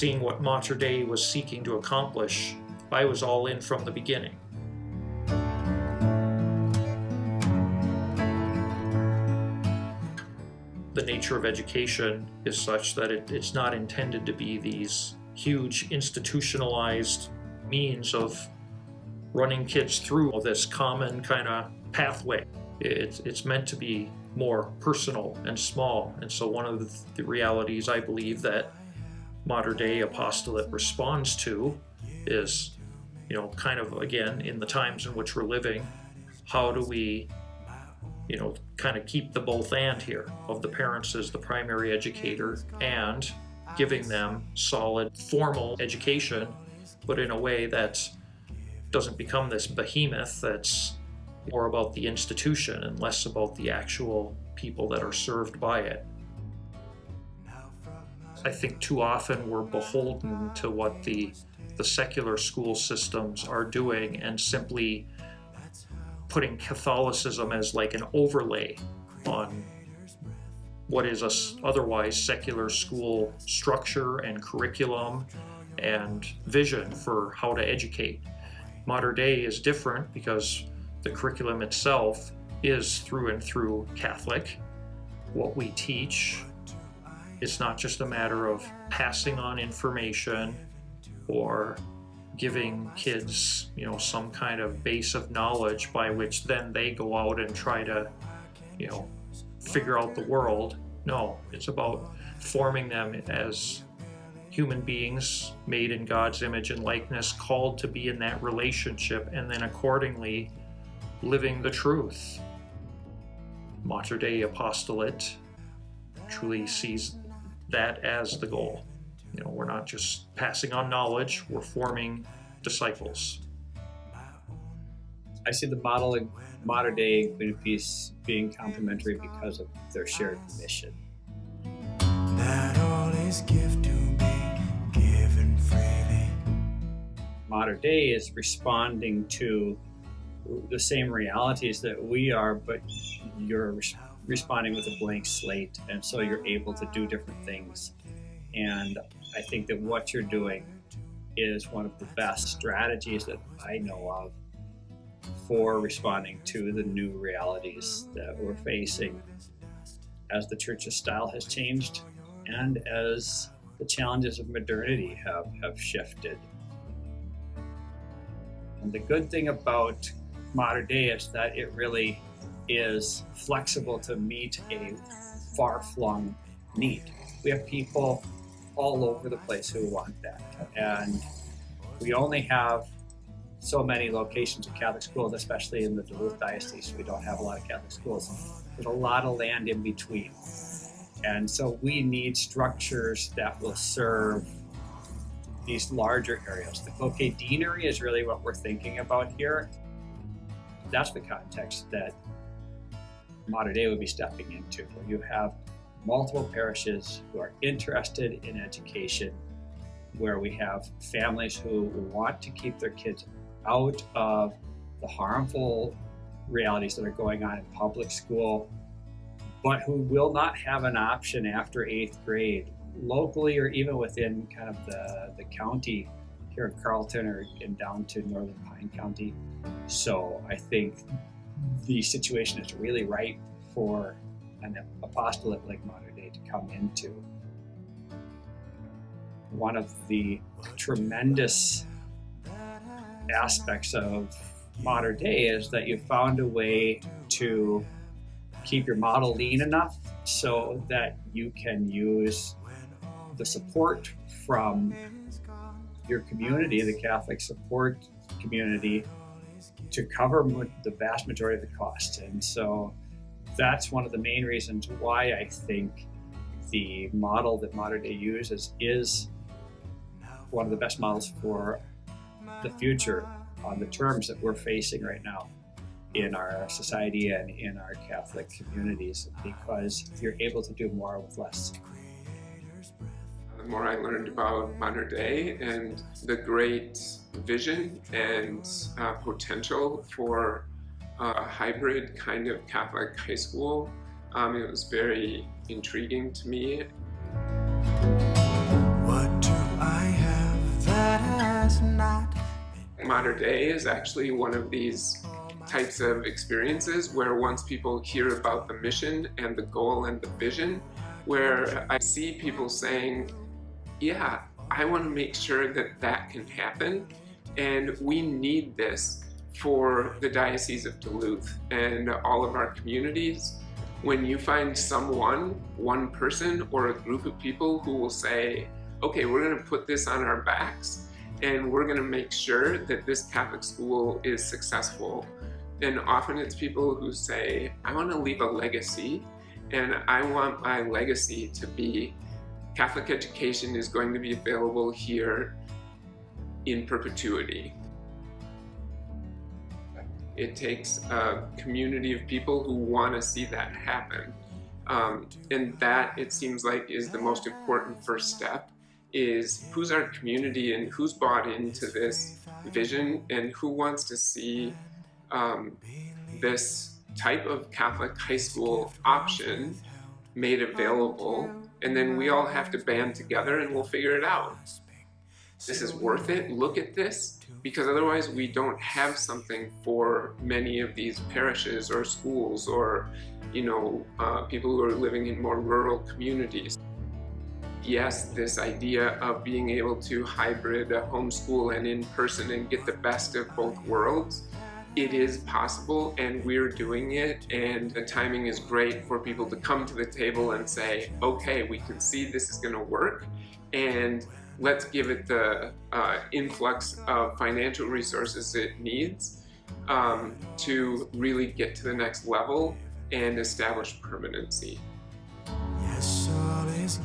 seeing what Mater Dei was seeking to accomplish, I was all in from the beginning. The nature of education is such that it's not intended to be these huge institutionalized means of running kids through this common kind of pathway. It's meant to be more personal and small. And so one of the realities I believe that Mater Dei Apostolate responds to is, kind of, again, in the times in which we're living, how do we, kind of keep the both and here of the parents as the primary educator and giving them solid formal education, but in a way that doesn't become this behemoth that's more about the institution and less about the actual people that are served by it. I think too often we're beholden to what the secular school systems are doing and simply putting Catholicism as like an overlay on what is a otherwise secular school structure and curriculum and vision for how to educate. Mater Dei is different because the curriculum itself is through and through Catholic. What we teach, it's not just a matter of passing on information or giving kids, some kind of base of knowledge by which then they go out and try to, figure out the world. No, it's about forming them as human beings made in God's image and likeness, called to be in that relationship, and then accordingly living the truth. Mater Dei Apostolate truly sees that as the goal. We're not just passing on knowledge, we're forming disciples. I see the model in Mater Dei and Queen of Peace being complementary because of their shared mission. That all is gift to be given freely. Mater Dei is responding to the same realities that we are, but you're responding with a blank slate, and so you're able to do different things. And I think that what you're doing is one of the best strategies that I know of for responding to the new realities that we're facing as the church's style has changed and as the challenges of modernity have shifted. And the good thing about Mater Dei is that it really is flexible to meet a far-flung need. We have people all over the place who want that. And we only have so many locations of Catholic schools, especially in the Duluth Diocese. We don't have a lot of Catholic schools. There's a lot of land in between. And so we need structures that will serve these larger areas. The Cloquet Deanery is really what we're thinking about here. That's the context that Mater Dei would be stepping into, where you have multiple parishes who are interested in education, where we have families who want to keep their kids out of the harmful realities that are going on in public school, but who will not have an option after 8th grade, locally or even within kind of the county here in Carleton or down to Northern Pine County. So I think the situation is really ripe for an apostolate like Mater Dei to come into. One of the tremendous aspects of Mater Dei is that you found a way to keep your model lean enough so that you can use the support from your community, the Catholic support community, to cover the vast majority of the cost. And so that's one of the main reasons why I think the model that Mater Dei uses is one of the best models for the future on the terms that we're facing right now in our society and in our Catholic communities, because you're able to do more with less. The more I learned about Mater Dei and the great vision and potential for a hybrid kind of Catholic high school, it was very intriguing to me. What do I that's not. Mater Dei is actually one of these types of experiences where once people hear about the mission and the goal and the vision, where I see people saying, yeah, I want to make sure that that can happen, and we need this for the Diocese of Duluth and all of our communities. When you find someone, one person or a group of people who will say, okay, we're going to put this on our backs and we're going to make sure that this Catholic school is successful. And often it's people who say, I want to leave a legacy, and I want my legacy to be Catholic education is going to be available here in perpetuity. It takes a community of people who want to see that happen. And that, it seems like, is the most important first step, is who's our community and who's bought into this vision and who wants to see this type of Catholic high school option made available. And then we all have to band together and we'll figure it out. This is worth it, look at this, because otherwise we don't have something for many of these parishes or schools or, people who are living in more rural communities. Yes, this idea of being able to hybrid a homeschool and in person and get the best of both worlds, it is possible and we're doing it, and the timing is great for people to come to the table and say, okay, we can see this is going to work, and let's give it the influx of financial resources it needs to really get to the next level and establish permanency. Yes, all is